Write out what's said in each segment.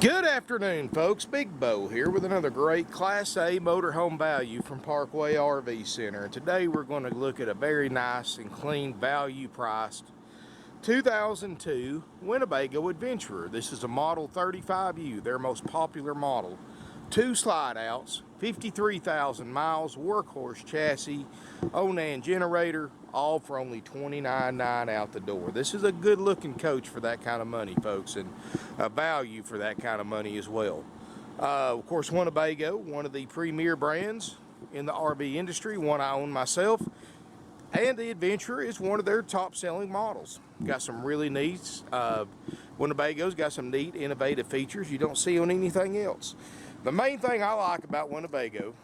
Good afternoon, folks. Big Bo here with another great Class A motorhome value from Parkway RV Center. And today we're going to look at a very nice and clean value priced 2002 Winnebago Adventurer. This is a Model 35U, their most popular model. 2 slide outs, 53,000 miles, workhorse chassis, Onan generator, all for only $29,900 out the door. This is a good looking coach for that kind of money, folks, and a value for that kind of money as well. Of course, Winnebago, one of the premier brands in the RV industry, one I own myself, and the Adventurer is one of their top selling models. Got some really neat, Winnebago's got some neat innovative features you don't see on anything else. The main thing I like about Winnebago,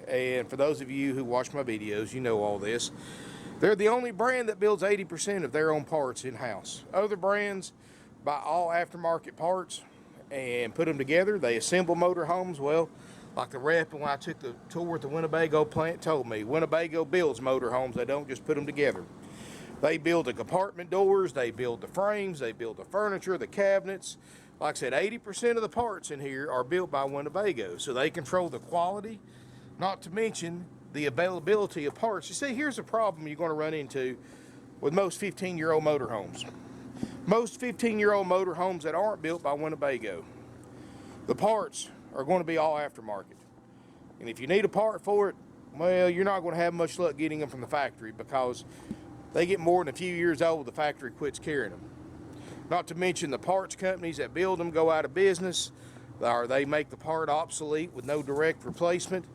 and for those of you who watch my videos, you know all this, they're the only brand that builds 80% of their own parts in-house. Other brands buy all aftermarket parts and put them together. They assemble motorhomes. Well, like the rep when I took the tour at the Winnebago plant told me, Winnebago builds motorhomes. They don't just put them together. They build the compartment doors, they build the frames, they build the furniture, the cabinets. Like I said, 80% of the parts in here are built by Winnebago, so they control the quality, not to mention the availability of parts. You see, here's a problem you're going to run into with most 15-year-old motorhomes. Most 15-year-old motorhomes that aren't built by Winnebago, the parts are going to be all aftermarket. And if you need a part for it, well, you're not going to have much luck getting them from the factory because they get more than a few years old, the factory quits carrying them. Not to mention the parts companies that build them go out of business, or they make the part obsolete with no direct replacement.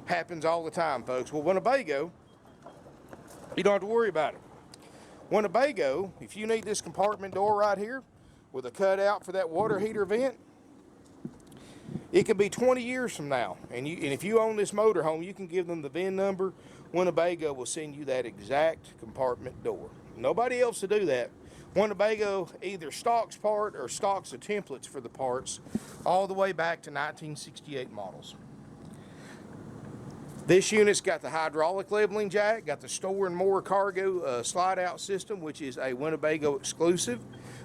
Happens all the time, folks. Well, Winnebago, you don't have to worry about it. Winnebago, if you need this compartment door right here with a cutout for that water heater vent, it could be 20 years from now. And if you own this motorhome, you can give them the VIN number. Winnebago will send you that exact compartment door. Nobody else will do that. Winnebago either stocks part or stocks the templates for the parts all the way back to 1968 models. This unit's got the hydraulic leveling jack, got the store and more cargo slide out system, which is a Winnebago exclusive,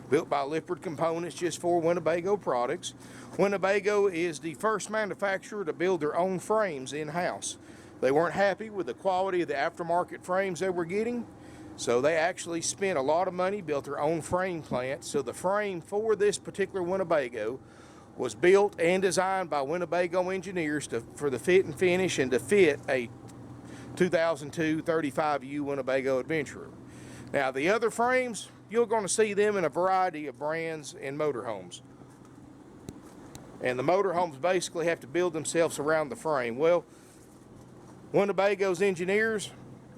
built by Lippert Components just for Winnebago products. Winnebago is the first manufacturer to build their own frames in-house. They weren't happy with the quality of the aftermarket frames they were getting, so they actually spent a lot of money, built their own frame plant. So the frame for this particular Winnebago was built and designed by Winnebago engineers for the fit and finish and to fit a 2002 35U Winnebago Adventurer. Now the other frames, you're going to see them in a variety of brands and motorhomes. And the motorhomes basically have to build themselves around the frame. Well, Winnebago's engineers,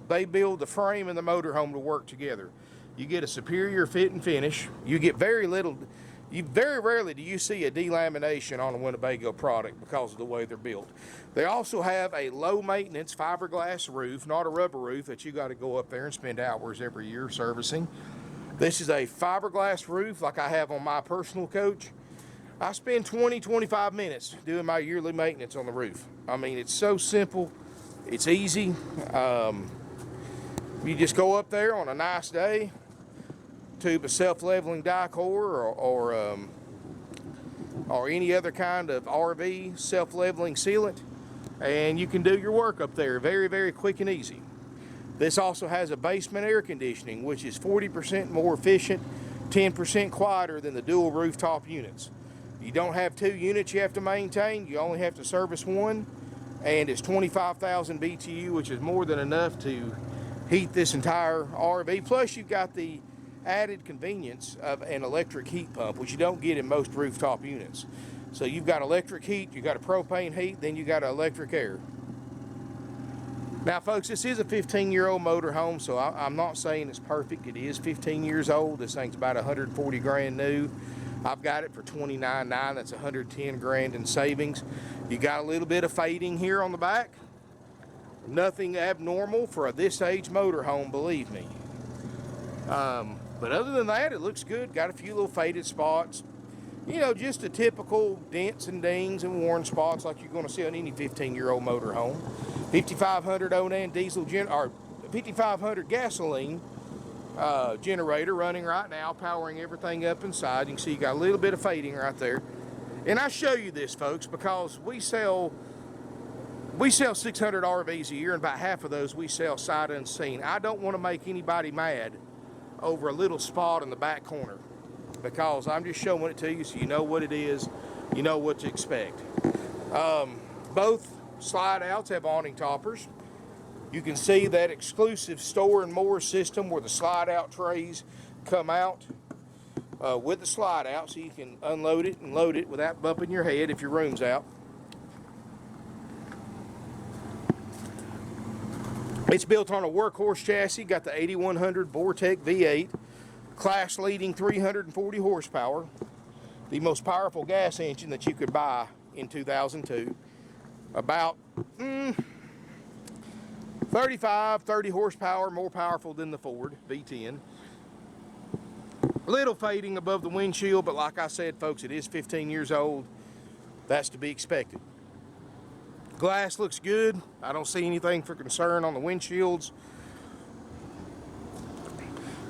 they build the frame and the motorhome to work together. You get a superior fit and finish. You get very rarely do you see a delamination on a Winnebago product because of the way they're built. They also have a low maintenance fiberglass roof, not a rubber roof that you got to go up there and spend hours every year servicing. This is a fiberglass roof like I have on my personal coach. I spend 20-25 minutes doing my yearly maintenance on the roof. I mean, it's so simple, it's easy. You just go up there on a nice day, tube a self-leveling Dicor or any other kind of RV self-leveling sealant, and you can do your work up there very, very quick and easy. This also has a basement air conditioning, which is 40% more efficient, 10% quieter than the dual rooftop units. You don't have 2 units you have to maintain, you only have to service one, and it's 25,000 BTU, which is more than enough to heat this entire RV. Plus you've got the added convenience of an electric heat pump, which you don't get in most rooftop units. So you've got electric heat, you've got a propane heat, then you got electric air. Now folks, this is a 15-year-old motorhome, so I'm not saying it's perfect. It is 15 years old. This thing's about 140 grand new. I've got it for $29,900. That's 110 grand in savings. You got a little bit of fading here on the back. Nothing abnormal for a this age motorhome, believe me. But other than that, it looks good. Got a few little faded spots. You know, just the typical dents and dings and worn spots like you're going to see on any 15-year-old motorhome. 5500 Onan diesel or 5500 gasoline generator running right now, powering everything up inside. You can see you got a little bit of fading right there. And I show you this, folks, because we sell 600 RVs a year, and about half of those we sell sight unseen. I don't want to make anybody mad over a little spot in the back corner, because I'm just showing it to you so you know what it is, you know what to expect. Both slide outs have awning toppers. You can see that exclusive store and more system where the slide out trays come out with the slide out, so you can unload it and load it without bumping your head if your room's out. It's built on a Workhorse chassis, got the 8100 Vortec V-8, class leading 340 horsepower, the most powerful gas engine that you could buy in 2002. About 30 horsepower more powerful than the Ford V10. A little fading above the windshield, but like I said, folks, it is 15 years old. That's to be expected. Glass looks good. I don't see anything for concern on the windshields.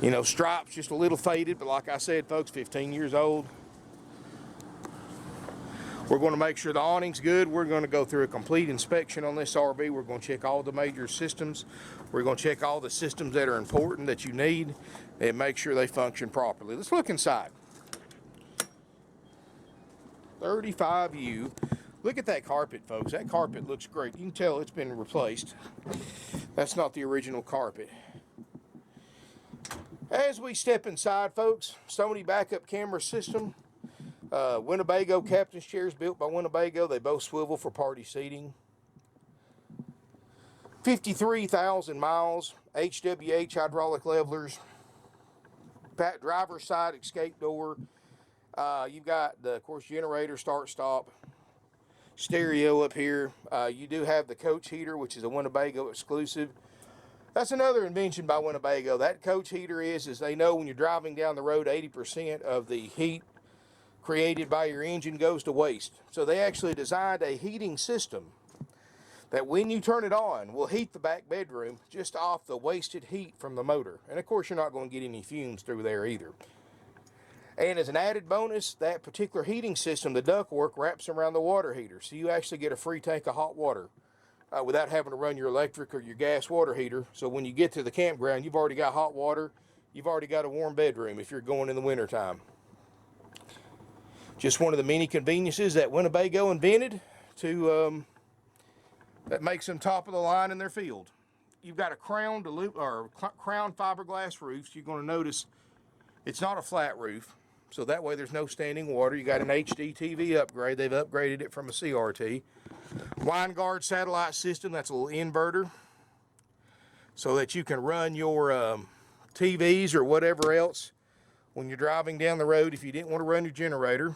You know, stripes just a little faded, but like I said, folks, 15 years old. We're going to make sure the awning's good. We're going to go through a complete inspection on this RV. We're going to check all the major systems. We're going to check all the systems that are important that you need and make sure they function properly. Let's look inside. 35U. Look at that carpet, folks. That carpet looks great. You can tell it's been replaced. That's not the original carpet. As we step inside, folks, Sony backup camera system. Winnebago captain's chairs built by Winnebago. They both swivel for party seating. 53,000 miles. HWH hydraulic levelers. Driver's side escape door. You've got the, of course, generator, start, stop. Stereo up here. You do have the coach heater, which is a Winnebago exclusive. That's another invention by Winnebago. That coach heater is they know when you're driving down the road, 80% of the heat created by your engine goes to waste. So they actually designed a heating system that when you turn it on will heat the back bedroom just off the wasted heat from the motor. And of course you're not going to get any fumes through there either. And as an added bonus, that particular heating system, the ductwork, wraps around the water heater. So you actually get a free tank of hot water without having to run your electric or your gas water heater. So when you get to the campground, you've already got hot water. You've already got a warm bedroom if you're going in the wintertime. Just one of the many conveniences that Winnebago invented to that makes them top of the line in their field. You've got a crown fiberglass roof. So you're going to notice it's not a flat roof. So that way there's no standing water. You got an HD TV upgrade. They've upgraded it from a CRT. Line guard satellite system. That's a little inverter so that you can run your TVs or whatever else when you're driving down the road if you didn't want to run your generator.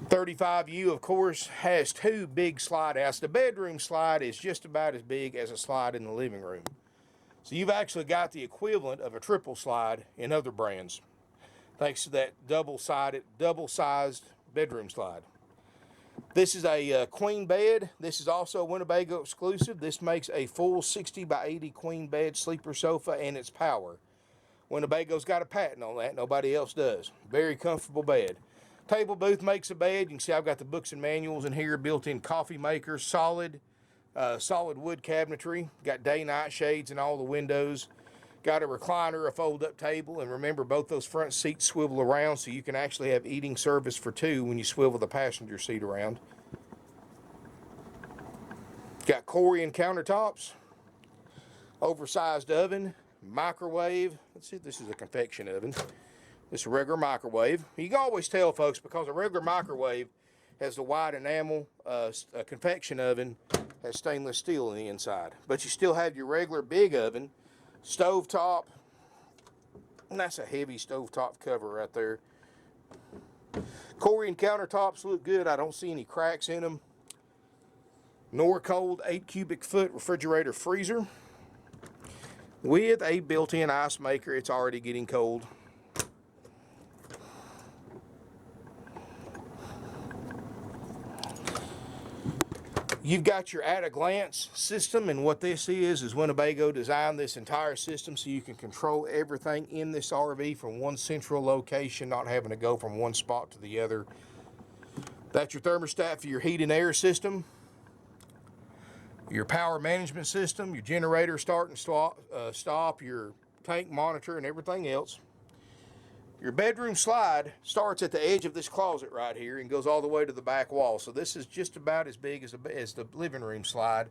35U, of course, has two big slide outs. The bedroom slide is just about as big as a slide in the living room. So you've actually got the equivalent of a triple slide in other brands, thanks to that double-sized bedroom slide. This is a queen bed. This is also a Winnebago exclusive. This makes a full 60 by 80 queen bed sleeper sofa, and it's power. Winnebago's got a patent on that. Nobody else does. Very comfortable bed. Table booth makes a bed. You can see I've got the books and manuals in here, built-in coffee maker, solid wood cabinetry. Got day-night shades in all the windows. Got a recliner, a fold-up table, and remember both those front seats swivel around so you can actually have eating service for two when you swivel the passenger seat around. Got Corian countertops, oversized oven, microwave. Let's see if this is a convection oven. This is a regular microwave. You can always tell, folks, because a regular microwave has the white enamel. A convection oven has stainless steel on the inside. But you still have your regular big oven, stovetop, and that's a heavy stovetop cover right there. Corian countertops look good. I don't see any cracks in them. Norcold 8 cubic foot refrigerator freezer with a built-in ice maker. It's already getting cold. You've got your at-a-glance system, and what this is Winnebago designed this entire system so you can control everything in this RV from one central location, not having to go from one spot to the other. That's your thermostat for your heat and air system, your power management system, your generator start and stop, your tank monitor, and everything else. Your bedroom slide starts at the edge of this closet right here and goes all the way to the back wall. So this is just about as big as the living room slide.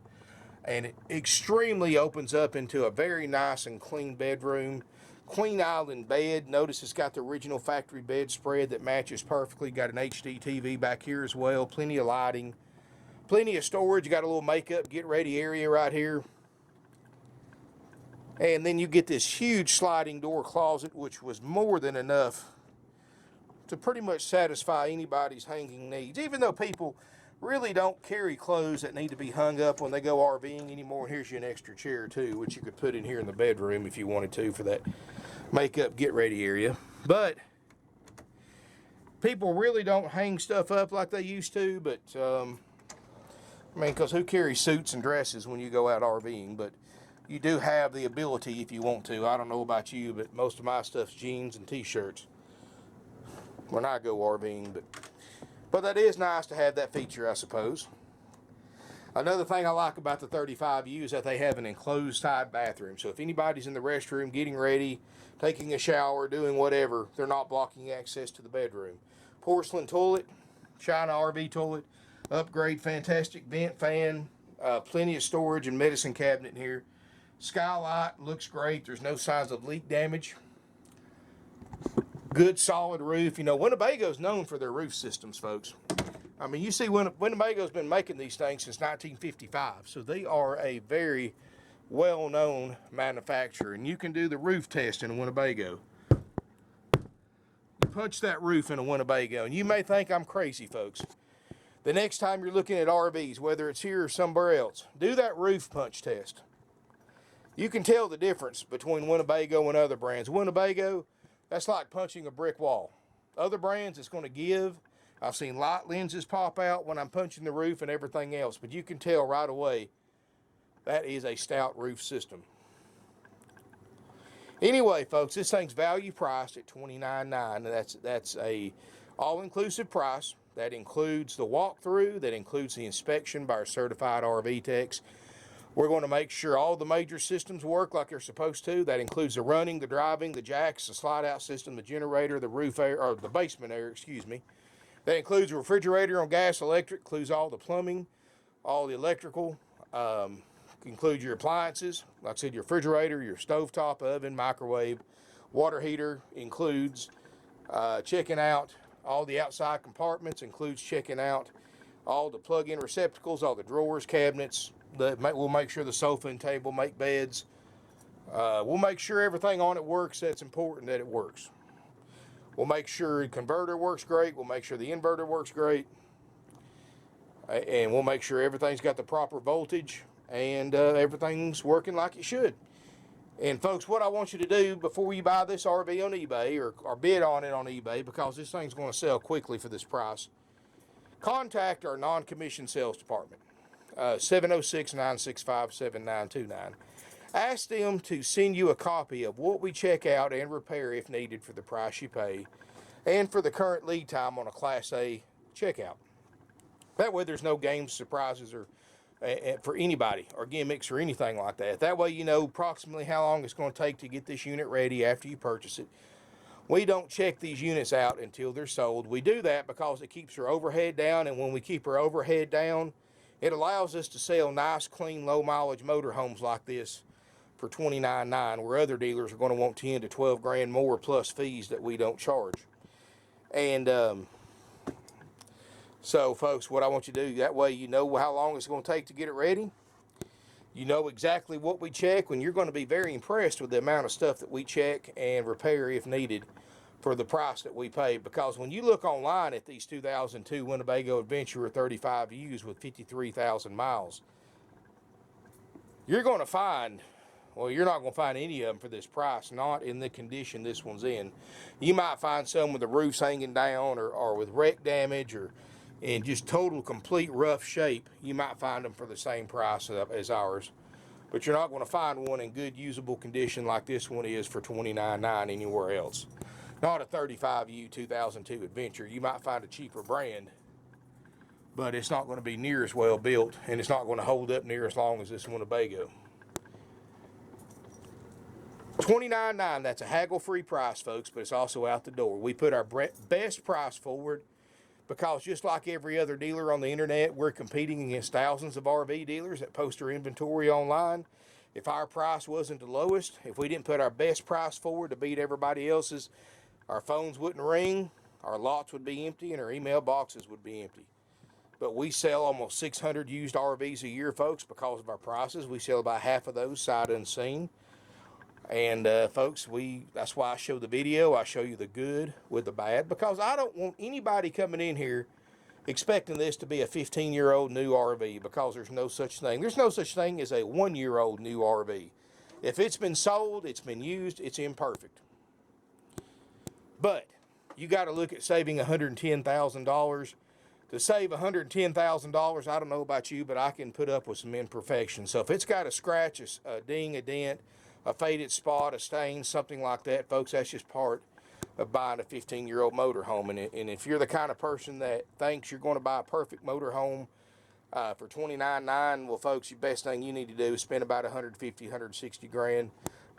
And it extremely opens up into a very nice and clean bedroom. Queen Island bed. Notice it's got the original factory bedspread that matches perfectly. Got an HD TV back here as well. Plenty of lighting. Plenty of storage. You got a little makeup, get ready area right here. And then you get this huge sliding door closet, which was more than enough to pretty much satisfy anybody's hanging needs. Even though people really don't carry clothes that need to be hung up when they go RVing anymore. Here's you an extra chair too, which you could put in here in the bedroom if you wanted to for that makeup get ready area. But people really don't hang stuff up like they used to, but I mean, because who carries suits and dresses when you go out RVing? But you do have the ability if you want to. I don't know about you, but most of my stuff's jeans and t-shirts when I go RVing. But that is nice to have that feature, I suppose. Another thing I like about the 35U is that they have an enclosed side bathroom. So if anybody's in the restroom, getting ready, taking a shower, doing whatever, they're not blocking access to the bedroom. Porcelain toilet, China RV toilet, upgrade, fantastic vent fan, plenty of storage and medicine cabinet in here. Skylight looks great. There's no signs of leak damage. Good solid roof. You know, Winnebago's known for their roof systems, folks. I mean, you see, Winnebago's been making these things since 1955, so they are a very well-known manufacturer, and you can do the roof test in a Winnebago. You punch that roof in a Winnebago, and you may think I'm crazy, folks. The next time you're looking at RVs, whether it's here or somewhere else, do that roof punch test. You can tell the difference between Winnebago and other brands. Winnebago, that's like punching a brick wall. Other brands, it's going to give. I've seen light lenses pop out when I'm punching the roof and everything else, but you can tell right away that is a stout roof system. Anyway, folks, this thing's value priced at $29,900. That's a all-inclusive price. That includes the walkthrough. That includes the inspection by our certified RV techs. We're going to make sure all the major systems work like they're supposed to. That includes the running, the driving, the jacks, the slide-out system, the generator, the roof air, or the basement air, excuse me. That includes a refrigerator on gas, electric, includes all the plumbing, all the electrical, includes your appliances. Like I said, your refrigerator, your stovetop, oven, microwave, water heater, includes checking out all the outside compartments, includes checking out all the plug-in receptacles, all the drawers, cabinets. We'll make sure the sofa and table make beds. We'll make sure everything on it works. That's important that it works. We'll make sure the converter works great. We'll make sure the inverter works great. And we'll make sure everything's got the proper voltage and everything's working like it should. And folks, what I want you to do before you buy this RV on eBay or bid on it on eBay, because this thing's going to sell quickly for this price, contact our non-commissioned sales department. 706-965-7929. Ask them to send you a copy of what we check out and repair if needed for the price you pay and for the current lead time on a Class A checkout. That way there's no games, surprises, or for anybody or gimmicks or anything like that. That way you know approximately how long it's going to take to get this unit ready after you purchase it. We don't check these units out until they're sold. We do that because it keeps our overhead down, and when we keep our overhead down, it allows us to sell nice, clean, low-mileage motorhomes like this for $29,900, where other dealers are going to want 10 to 12 grand more plus fees that we don't charge. And so, folks, what I want you to do, that way you know how long it's going to take to get it ready. You know exactly what we check, and you're going to be very impressed with the amount of stuff that we check and repair if needed for the price that we pay. Because when you look online at these 2002 Winnebago Adventurer 35Us with 53,000 miles, you're going to find, well, you're not going to find any of them for this price, not in the condition this one's in. You might find some with the roofs hanging down or with wreck damage, or in just total complete rough shape, you might find them for the same price as ours. But you're not going to find one in good usable condition like this one is for $29.9 anywhere else. Not a 35U 2002 Adventure. You might find a cheaper brand, but it's not going to be near as well built, and it's not going to hold up near as long as this Winnebago. $29.9, that's a haggle-free price, folks, but it's also out the door. We put our best price forward because just like every other dealer on the internet, we're competing against thousands of RV dealers that post their inventory online. If our price wasn't the lowest, if we didn't put our best price forward to beat everybody else's, our phones wouldn't ring, our lots would be empty, and our email boxes would be empty. But we sell almost 600 used RVs a year, folks, because of our prices. We sell about half of those sight unseen. And folks, that's why I show the video. I show you the good with the bad, because I don't want anybody coming in here expecting this to be a 15-year-old new RV, because there's no such thing. There's no such thing as a 1-year-old new RV. If it's been sold, it's been used, it's imperfect. But you got to look at saving $110,000. To save $110,000, I don't know about you, but I can put up with some imperfections. So if it's got a scratch, a ding, a dent, a faded spot, a stain, something like that, folks, that's just part of buying a 15-year-old motorhome. And if you're the kind of person that thinks you're going to buy a perfect motorhome for $29.9, well, folks, the best thing you need to do is spend about $150, $160 grand,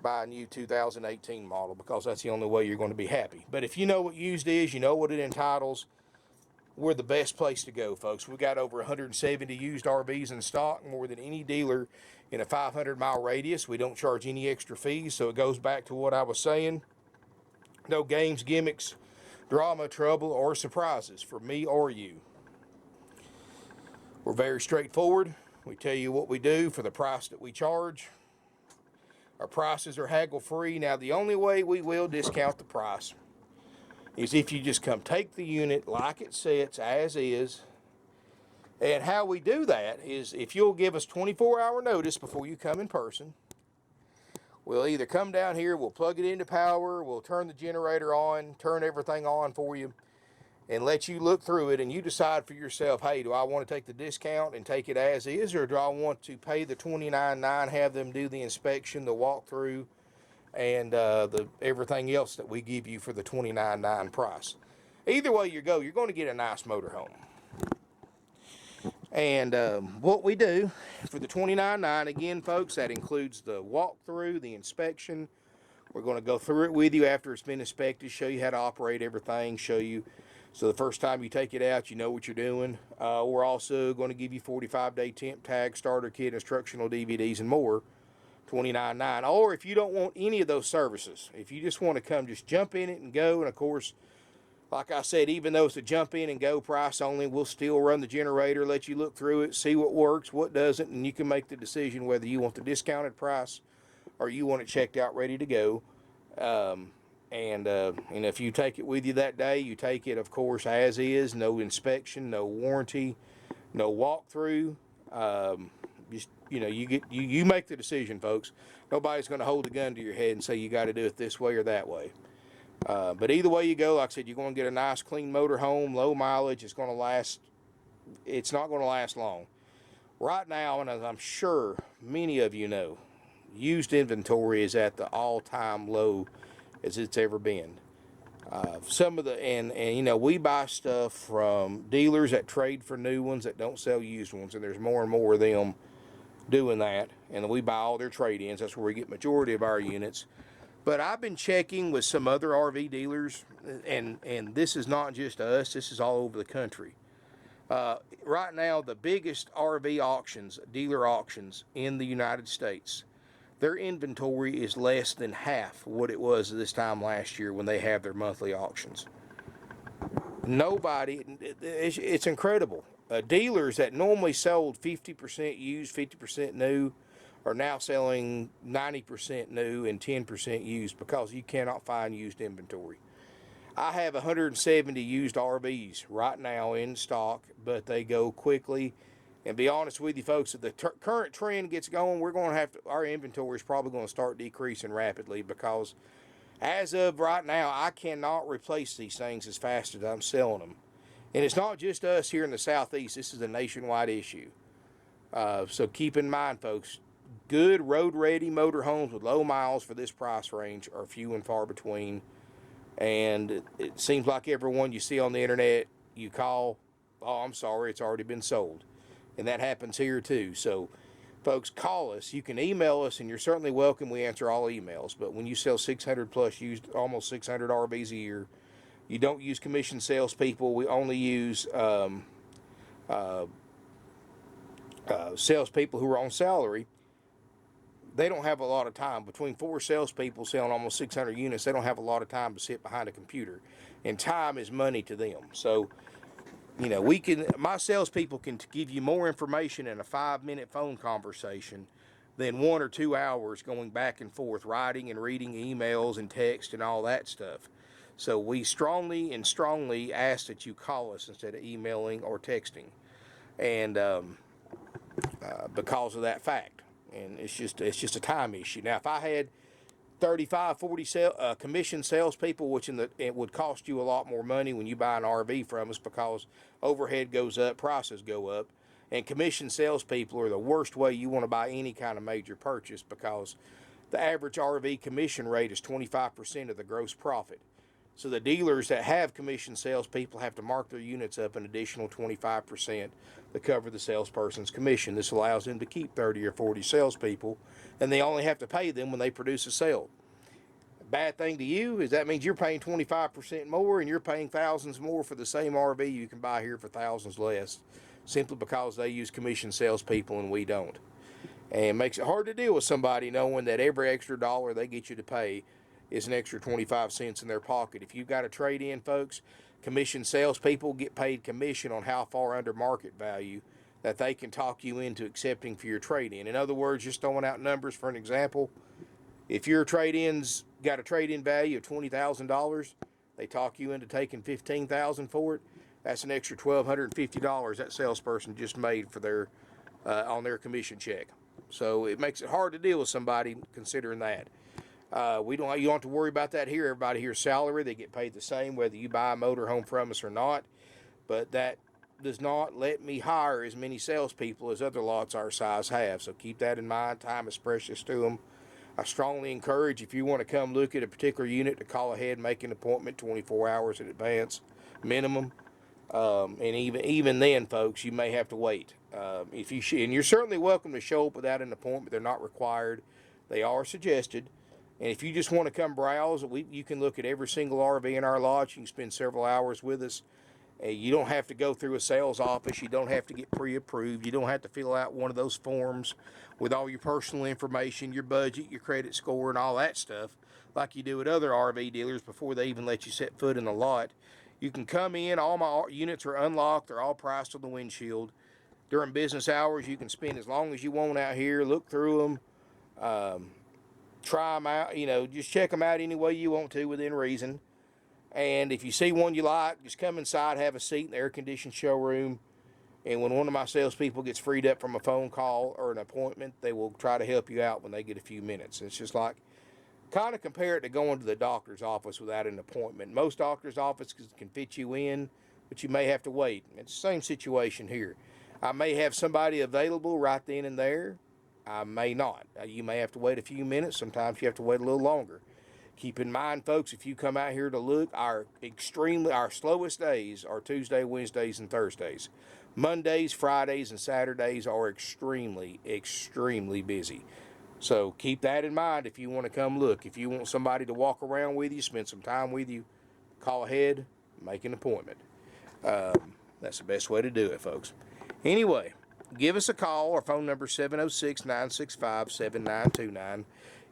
buy a new 2018 model, because that's the only way you're going to be happy. But if you know what used is, you know what it entitles, we're the best place to go, folks. We've got over 170 used RVs in stock, more than any dealer in a 500-mile radius. We don't charge any extra fees, so it goes back to what I was saying. No games, gimmicks, drama, trouble, or surprises for me or you. We're very straightforward. We tell you what we do for the price that we charge. Our prices are haggle-free. Now, the only way we will discount the price is if you just come take the unit like it sits, as is. And how we do that is if you'll give us 24-hour notice before you come in person, we'll either come down here, we'll plug it into power, we'll turn the generator on, turn everything on for you, and let you look through it, and you decide for yourself, hey, do I want to take the discount and take it as is, or do I want to pay the $29.9, have them do the inspection, the walkthrough, and everything else that we give you for the $29.9 price. Either way you go, you're going to get a nice motorhome. And what we do for the $29.9, again, folks, that includes the walkthrough, the inspection. We're going to go through it with you after it's been inspected, show you how to operate everything, show you, so the first time you take it out, you know what you're doing. We're also going to give you 45-day temp tag, starter kit, instructional DVDs, and more. $29.9. Or if you don't want any of those services, if you just want to come, just jump in it and go. And of course, like I said, even though it's a jump in and go price only, we'll still run the generator, let you look through it, see what works, what doesn't, and you can make the decision whether you want the discounted price or you want it checked out, ready to go. And if you take it with you that day, you take it, of course, as is, no inspection, no warranty, no walkthrough. Just, you know, you make the decision, folks. Nobody's going to hold a gun to your head and say you got to do it this way or that way. But either way you go, like I said, you're going to get a nice, clean motorhome, low mileage. It's going to last. It's not going to last long. Right now, and as I'm sure many of you know, used inventory is at the all-time low as it's ever been. Some of the and you know, we buy stuff from dealers that trade for new ones that don't sell used ones, and there's more and more of them doing that, and we buy all their trade-ins. That's where we get majority of our units. But I've been checking with some other RV dealers, and this is not just us, this is all over the country. Right now, the biggest RV auctions, dealer auctions in the United States, their inventory is less than half what it was this time last year when they have their monthly auctions. Nobody, it's incredible. Dealers that normally sold 50% used, 50% new, are now selling 90% new and 10% used because you cannot find used inventory. I have 170 used RVs right now in stock, but they go quickly. And be honest with you, folks, if the current trend gets going, we're going to have to, our inventory is probably going to start decreasing rapidly, because as of right now, I cannot replace these things as fast as I'm selling them. And it's not just us here in the Southeast. This is a nationwide issue. So keep in mind, folks, good road-ready motorhomes with low miles for this price range are few and far between. And it seems like everyone you see on the internet, you call, oh, I'm sorry, it's already been sold. And that happens here too. So, folks, call us. You can email us, and you're certainly welcome. We answer all emails. But when you sell 600 plus used, almost 600 RVs a year, you don't use commission salespeople. We only use salespeople who are on salary. They don't have a lot of time. Between 4 salespeople selling almost 600 units, they don't have a lot of time to sit behind a computer. And time is money to them. So, you know, my salespeople can give you more information in a 5-minute phone conversation than 1 or 2 hours going back and forth, writing and reading emails and text and all that stuff. So we strongly ask that you call us instead of emailing or texting. And because of that fact. And it's just a time issue. Now, if I had 35, 40 commission salespeople, it would cost you a lot more money when you buy an RV from us, because overhead goes up, prices go up, and commission salespeople are the worst way you want to buy any kind of major purchase, because the average RV commission rate is 25% of the gross profit. So the dealers that have commission salespeople have to mark their units up an additional 25% to cover the salesperson's commission. This allows them to keep 30 or 40 salespeople, and they only have to pay them when they produce a sale. Bad thing to you is that means you're paying 25% more, and you're paying thousands more for the same RV you can buy here for thousands less, simply because they use commission salespeople and we don't. And it makes it hard to deal with somebody knowing that every extra dollar they get you to pay is an extra 25 cents in their pocket. If you've got a trade-in, folks, commission salespeople get paid commission on how far under market value that they can talk you into accepting for your trade-in. In other words, just throwing out numbers for an example, if your trade-in's got a trade-in value of $20,000, they talk you into taking $15,000 for it, that's an extra $1,250 that salesperson just made for their on their commission check. So it makes it hard to deal with somebody considering that. You don't have to worry about that here. Everybody here's salary. They get paid the same whether you buy a motorhome from us or not. But that does not let me hire as many salespeople as other lots our size have. So keep that in mind. Time is precious to them. I strongly encourage, if you want to come look at a particular unit, to call ahead and make an appointment 24 hours in advance minimum. And even then, folks, you may have to wait. And you're certainly welcome to show up without an appointment. They're not required. They are suggested. And if you just want to come browse, you can look at every single RV in our lot. You can spend several hours with us. You don't have to go through a sales office. You don't have to get pre-approved. You don't have to fill out one of those forms with all your personal information, your budget, your credit score, and all that stuff, like you do at other RV dealers before they even let you set foot in the lot. You can come in. All my units are unlocked. They're all priced on the windshield. During business hours, you can spend as long as you want out here. Look through them. Try them out, just check them out any way you want to within reason. And if you see one you like, just come inside, have a seat in the air-conditioned showroom. And when one of my salespeople gets freed up from a phone call or an appointment, they will try to help you out when they get a few minutes. It's just like, kind of compare it to going to the doctor's office without an appointment. Most doctor's offices can fit you in, but you may have to wait. It's the same situation here. I may have somebody available right then and there. I may not. You may have to wait a few minutes. Sometimes you have to wait a little longer. Keep in mind, folks, if you come out here to look, our slowest days are Tuesday, Wednesdays, and Thursdays. Mondays, Fridays, and Saturdays are extremely, extremely busy. So keep that in mind if you want to come look. If you want somebody to walk around with you, spend some time with you, call ahead, make an appointment. That's the best way to do it, folks. Anyway, give us a call. Our phone number is 706-965-7929.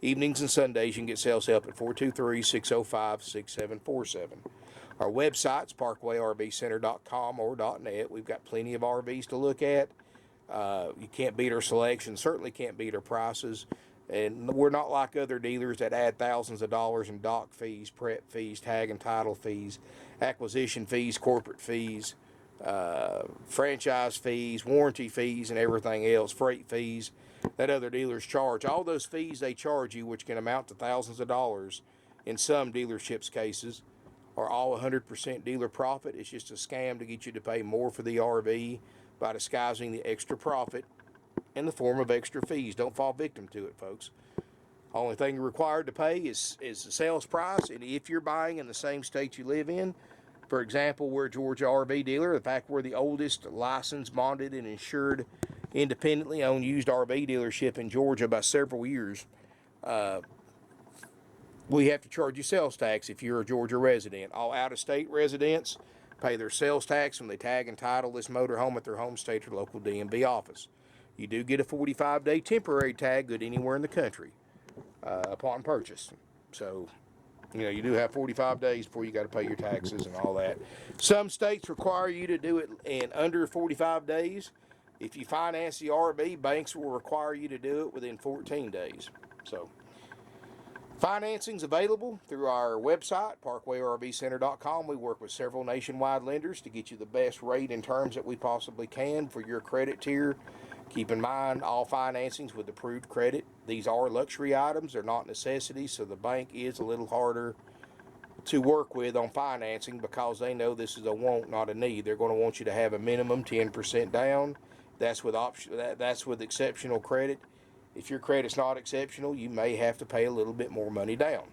Evenings and Sundays, you can get sales help at 423-605-6747. Our website's parkwayrvcenter.com or .net. We've got plenty of RVs to look at. You can't beat our selection. Certainly can't beat our prices. And we're not like other dealers that add thousands of dollars in dock fees, prep fees, tag and title fees, acquisition fees, corporate fees, franchise fees, warranty fees, and everything else, freight fees that other dealers charge. All those fees they charge you, which can amount to thousands of dollars in some dealerships' cases, are all 100% dealer profit. It's just a scam to get you to pay more for the RV by disguising the extra profit in the form of extra fees. Don't fall victim to it, folks. Only thing you're required to pay is the sales price, and if you're buying in the same state you live in, for example, we're a Georgia RV dealer. In fact, we're the oldest licensed, bonded, and insured independently owned used RV dealership in Georgia by several years. We have to charge you sales tax if you're a Georgia resident. All out-of-state residents pay their sales tax when they tag and title this motorhome at their home state or local DMV office. You do get a 45-day temporary tag good anywhere in the country upon purchase. So, you know, you do have 45 days before you got to pay your taxes and all that. Some states require you to do it in under 45 days. If you finance the RV, banks will require you to do it within 14 days. So, financing's available through our website, parkwayrvcenter.com. We work with several nationwide lenders to get you the best rate and terms that we possibly can for your credit tier. Keep in mind, all financings with approved credit. These are luxury items. They're not necessities, so the bank is a little harder to work with on financing because they know this is a want, not a need. They're going to want you to have a minimum 10% down. That's with exceptional credit. If your credit's not exceptional, you may have to pay a little bit more money down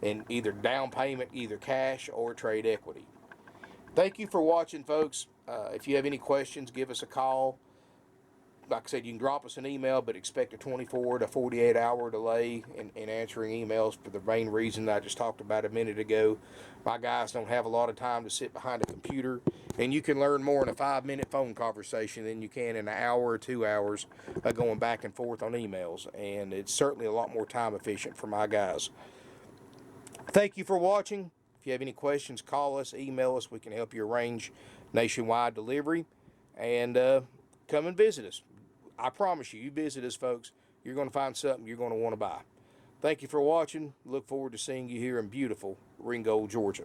in either down payment, either cash or trade equity. Thank you for watching, folks. If you have any questions, give us a call. Like I said, you can drop us an email, but expect a 24 to 48 hour delay in answering emails for the main reason I just talked about a minute ago. My guys don't have a lot of time to sit behind a computer, and you can learn more in a 5-minute phone conversation than you can in an hour or 2 hours going back and forth on emails, and it's certainly a lot more time efficient for my guys. Thank you for watching. If you have any questions, call us, email us. We can help you arrange nationwide delivery, and come and visit us. I promise you, you visit us, folks, you're going to find something you're going to want to buy. Thank you for watching. Look forward to seeing you here in beautiful Ringgold, Georgia.